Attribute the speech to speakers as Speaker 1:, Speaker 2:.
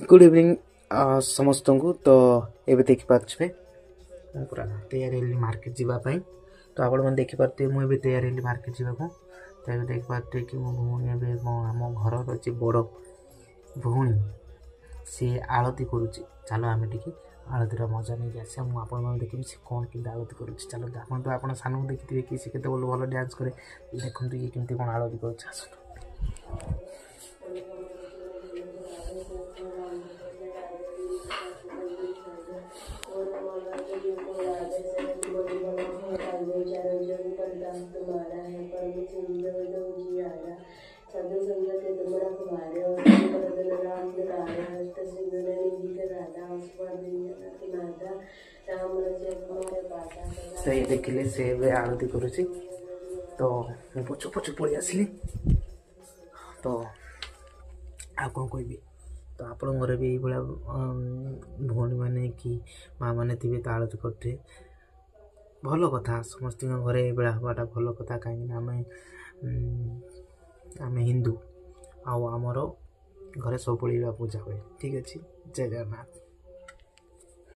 Speaker 1: Good evening समस्त को। तो ये देखिपे पूरा तैयारी हेली मार्केट जावाई। तो आप देखिपे मुझे तैयारी हेली मार्केट जावाक। तो ये देखिपे कि मो भौणी आम घर अच्छी बड़ भौणी सी आलती करुच्ची। चलो आम टी आलतीर मजा नहीं आसा मुझे देखिए सी कौन कि आलती कर। चलो देखो तो आप सान को देखिए कि सी के भल डांस करे। देखो ये कमी कौन आलती कर। तो ये देखिले से आरती करुच्ची। तो मुझे पछु पछु पलि आसली। तो आ कौन कहबी। तो आपण घर भी ये भौणी मैंने कि माँ मैंने थे तो आरती करते भल कथा। समस्त घरे ये हवाटा भल कथा कहीं आम हिंदू आमर घरे सब पूजा हुए। ठीक अच्छे। जय जगन्नाथ।